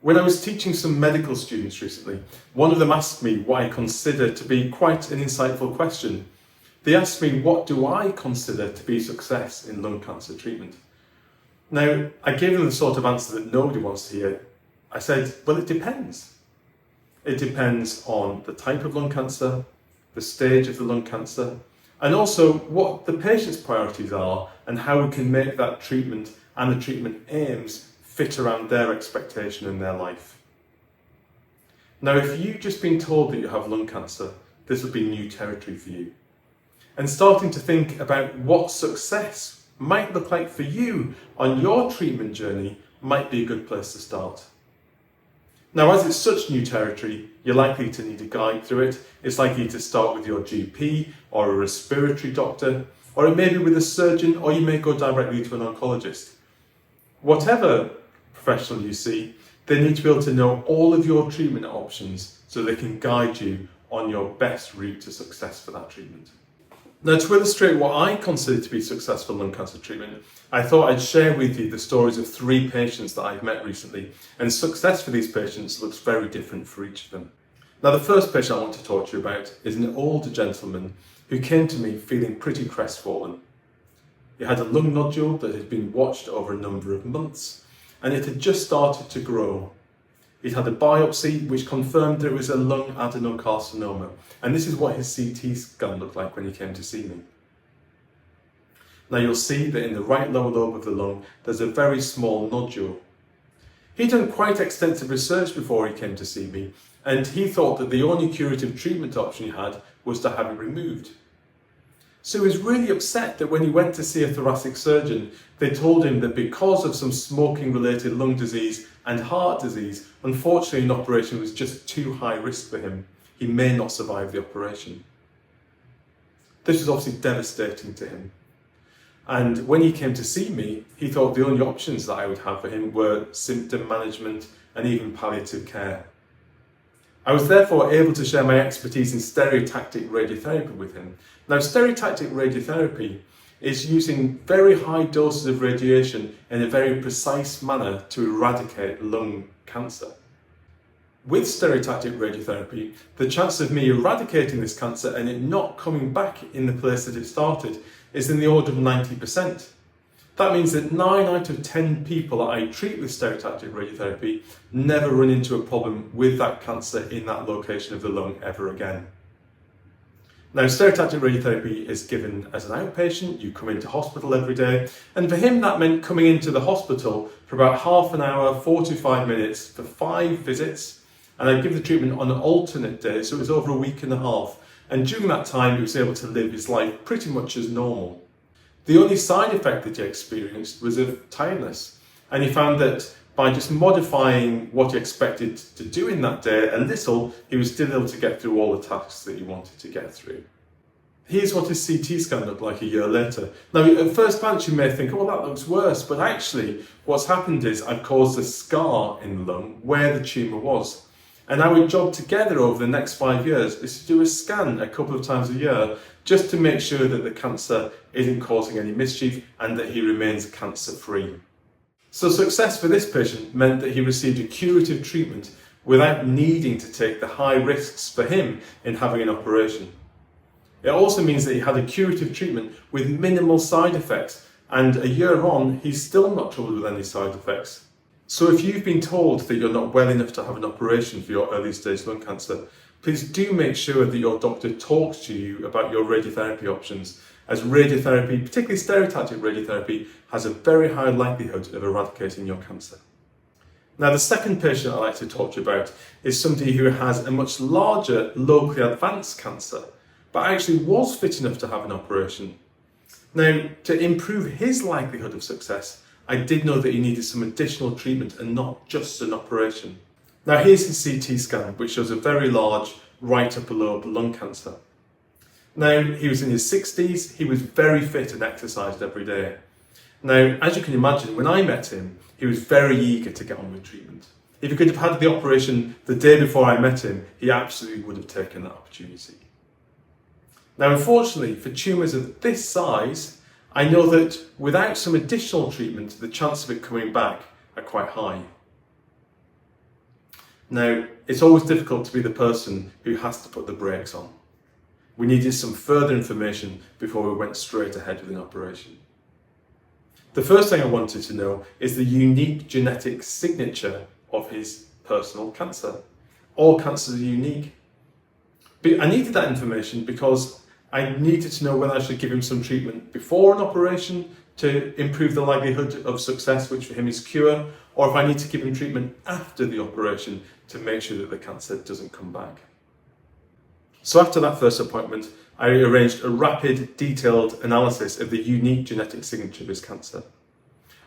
When I was teaching some medical students recently, one of them asked me what I consider to be quite an insightful question. They asked me, what do I consider to be success in lung cancer treatment? Now, I gave them the sort of answer that nobody wants to hear. I said, well, it depends. It depends on the type of lung cancer, the stage of the lung cancer, and also what the patient's priorities are and how we can make that treatment and the treatment aims fit around their expectation in their life. Now, if you've just been told that you have lung cancer, this will be new territory for you. And starting to think about what success might look like for you on your treatment journey might be a good place to start. Now, as it's such new territory, you're likely to need a guide through it. It's likely to start with your GP or a respiratory doctor, or it may be with a surgeon, or you may go directly to an oncologist. Whatever professional you see, they need to be able to know all of your treatment options so they can guide you on your best route to success for that treatment. Now, to illustrate what I consider to be successful lung cancer treatment, I thought I'd share with you the stories of 3 patients that I've met recently, and success for these patients looks very different for each of them. Now, the first patient I want to talk to you about is an older gentleman who came to me feeling pretty crestfallen. He had a lung nodule that had been watched over a number of months, and it had just started to grow. He'd had a biopsy which confirmed that it was a lung adenocarcinoma, and this is what his CT scan looked like when he came to see me. Now you'll see that in the right lower lobe of the lung there's a very small nodule. He'd done quite extensive research before he came to see me, and he thought that the only curative treatment option he had was to have it removed. So he was really upset that when he went to see a thoracic surgeon, they told him that because of some smoking related lung disease and heart disease, unfortunately an operation was just too high risk for him. He may not survive the operation. This was obviously devastating to him. And when he came to see me, he thought the only options that I would have for him were symptom management and even palliative care. I was therefore able to share my expertise in stereotactic radiotherapy with him. Now, stereotactic radiotherapy is using very high doses of radiation in a very precise manner to eradicate lung cancer. With stereotactic radiotherapy, the chance of me eradicating this cancer and it not coming back in the place that it started is in the order of 90%. That means that 9 out of 10 people that I treat with stereotactic radiotherapy never run into a problem with that cancer in that location of the lung ever again. Now, stereotactic radiotherapy is given as an outpatient. You come into hospital every day, and for him that meant coming into the hospital for about half an hour, 45 minutes for 5 visits, and I'd give the treatment on an alternate day, so it was over a week and a half, and during that time he was able to live his life pretty much as normal. The only side effect that he experienced was of tiredness, and he found that by just modifying what he expected to do in that day a little, he was still able to get through all the tasks that he wanted to get through. Here's what his CT scan looked like a year later. Now, at first glance you may think, oh, well, that looks worse, but actually what's happened is I've caused a scar in the lung where the tumour was. And our job together over the next 5 years is to do a scan a couple of times a year just to make sure that the cancer isn't causing any mischief and that he remains cancer-free. So success for this patient meant that he received a curative treatment without needing to take the high risks for him in having an operation. It also means that he had a curative treatment with minimal side effects, and a year on, he's still not troubled with any side effects. So if you've been told that you're not well enough to have an operation for your early stage lung cancer, please do make sure that your doctor talks to you about your radiotherapy options, as radiotherapy, particularly stereotactic radiotherapy, has a very high likelihood of eradicating your cancer. Now, the second patient I'd like to talk to you about is somebody who has a much larger locally advanced cancer, but actually was fit enough to have an operation. Now, to improve his likelihood of success, I did know that he needed some additional treatment and not just an operation. Now, here's his CT scan, which shows a very large right upper lobe lung cancer. Now, he was in his 60s, he was very fit and exercised every day. Now, as you can imagine, when I met him, he was very eager to get on with treatment. If he could have had the operation the day before I met him, he absolutely would have taken that opportunity. Now, unfortunately, for tumours of this size, I know that without some additional treatment, the chance of it coming back are quite high. Now, it's always difficult to be the person who has to put the brakes on. We needed some further information before we went straight ahead with an operation. The first thing I wanted to know is the unique genetic signature of his personal cancer. All cancers are unique. But I needed that information because I needed to know whether I should give him some treatment before an operation to improve the likelihood of success, which for him is cure, or if I need to give him treatment after the operation to make sure that the cancer doesn't come back. So after that first appointment, I arranged a rapid, detailed analysis of the unique genetic signature of his cancer.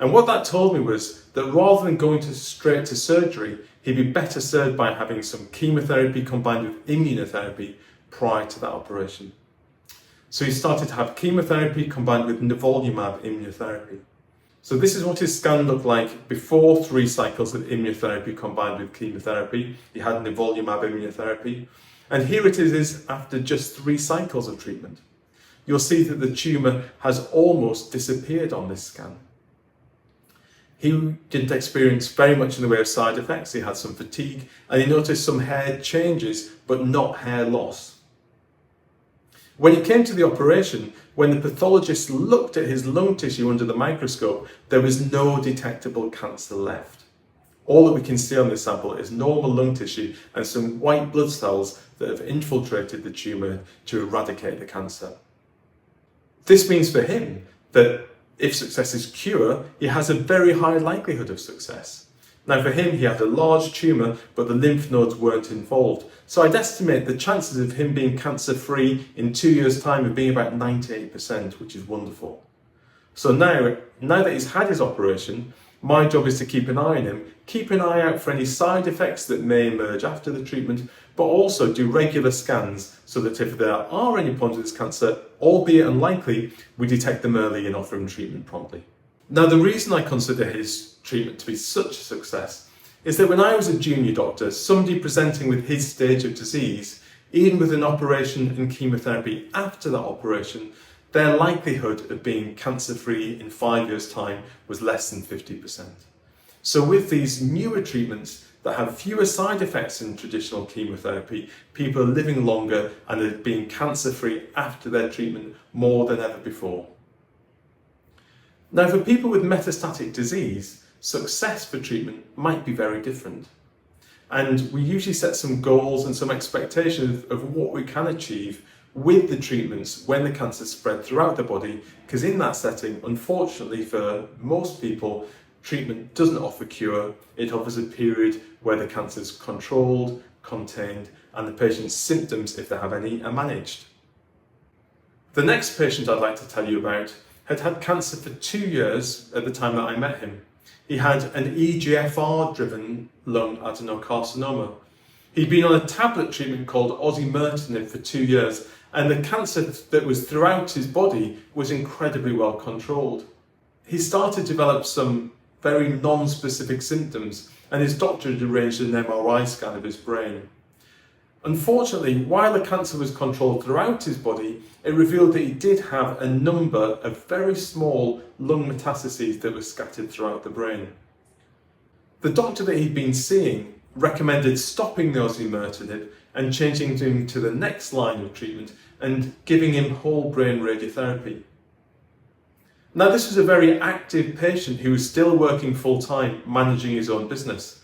And what that told me was that rather than going straight to surgery, he'd be better served by having some chemotherapy combined with immunotherapy prior to that operation. So he started to have chemotherapy combined with nivolumab immunotherapy. So this is what his scan looked like before 3 cycles of immunotherapy combined with chemotherapy. He had nivolumab immunotherapy. And here it is after just 3 cycles of treatment. You'll see that the tumour has almost disappeared on this scan. He didn't experience very much in the way of side effects. He had some fatigue and he noticed some hair changes, but not hair loss. When it came to the operation, when the pathologist looked at his lung tissue under the microscope, there was no detectable cancer left. All that we can see on this sample is normal lung tissue and some white blood cells that have infiltrated the tumour to eradicate the cancer. This means for him that if success is cure, he has a very high likelihood of success. Now for him, he had a large tumour, but the lymph nodes weren't involved. So I'd estimate the chances of him being cancer-free in 2 years' time of being about 98%, which is wonderful. So now that he's had his operation, my job is to keep an eye on him, keep an eye out for any side effects that may emerge after the treatment, but also do regular scans so that if there are any problems with his cancer, albeit unlikely, we detect them early and offer him treatment promptly. Now, the reason I consider his treatment to be such a success is that when I was a junior doctor, somebody presenting with his stage of disease, even with an operation and chemotherapy after that operation, their likelihood of being cancer-free in 5 years' time was less than 50%. So with these newer treatments that have fewer side effects than traditional chemotherapy, people are living longer and are being cancer-free after their treatment more than ever before. Now, for people with metastatic disease, success for treatment might be very different. And we usually set some goals and some expectations of what we can achieve with the treatments when the cancer spread throughout the body, because in that setting, unfortunately for most people, treatment doesn't offer cure. It offers a period where the cancer is controlled, contained, and the patient's symptoms, if they have any, are managed. The next patient I'd like to tell you about had cancer for 2 years at the time that I met him. He had an EGFR-driven lung adenocarcinoma. He'd been on a tablet treatment called osimertinib for 2 years, and the cancer that was throughout his body was incredibly well controlled. He started to develop some very non-specific symptoms, and his doctor had arranged an MRI scan of his brain. Unfortunately, while the cancer was controlled throughout his body, it revealed that he did have a number of very small lung metastases that were scattered throughout the brain. The doctor that he'd been seeing recommended stopping the osimertinib and changing him to the next line of treatment and giving him whole brain radiotherapy. Now, this was a very active patient who was still working full-time, managing his own business.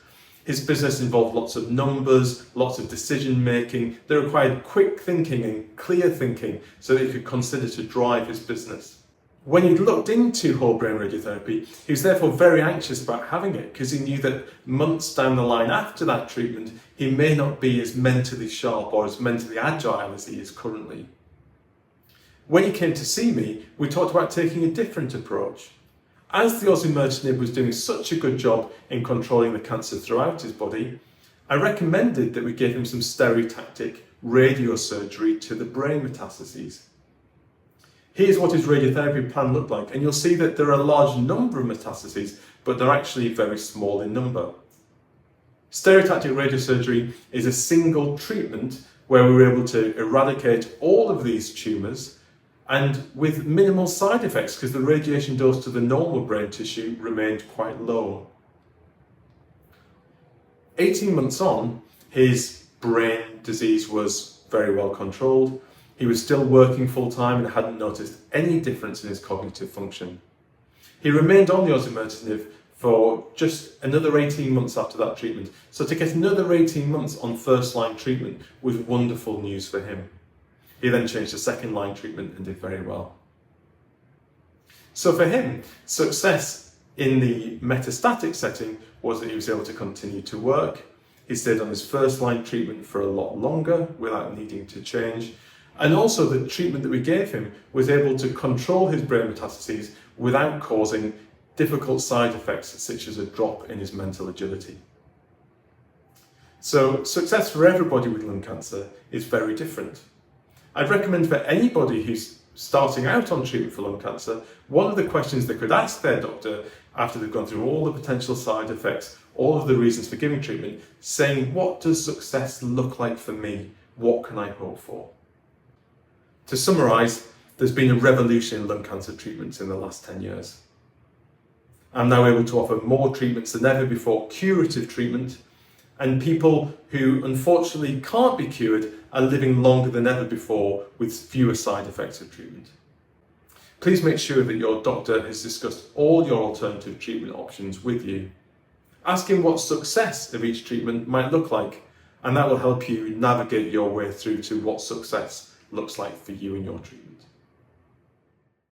His business involved lots of numbers, lots of decision making that required quick thinking and clear thinking so that he could consider to drive his business. When he'd looked into whole brain radiotherapy, he was therefore very anxious about having it because he knew that months down the line after that treatment, he may not be as mentally sharp or as mentally agile as he is currently. When he came to see me, we talked about taking a different approach. As the osimertinib was doing such a good job in controlling the cancer throughout his body, I recommended that we give him some stereotactic radiosurgery to the brain metastases. Here's what his radiotherapy plan looked like, and you'll see that there are a large number of metastases, but they're actually very small in number. Stereotactic radiosurgery is a single treatment where we were able to eradicate all of these tumours and with minimal side effects because the radiation dose to the normal brain tissue remained quite low. 18 months on, his brain disease was very well controlled. He was still working full time and hadn't noticed any difference in his cognitive function. He remained on the osimertinib for just another 18 months after that treatment. So to get another 18 months on first-line treatment was wonderful news for him. He then changed to second-line treatment and did very well. So for him, success in the metastatic setting was that he was able to continue to work. He stayed on his first-line treatment for a lot longer without needing to change. And also the treatment that we gave him was able to control his brain metastases without causing difficult side effects such as a drop in his mental agility. So success for everybody with lung cancer is very different. I'd recommend for anybody who's starting out on treatment for lung cancer, one of the questions they could ask their doctor after they've gone through all the potential side effects, all of the reasons for giving treatment, saying, what does success look like for me? What can I hope for? To summarise, there's been a revolution in lung cancer treatments in the last 10 years. I'm now able to offer more treatments than ever before, curative treatment, and people who unfortunately can't be cured are living longer than ever before with fewer side effects of treatment. Please make sure that your doctor has discussed all your alternative treatment options with you. Ask him what success of each treatment might look like, and that will help you navigate your way through to what success looks like for you in your treatment.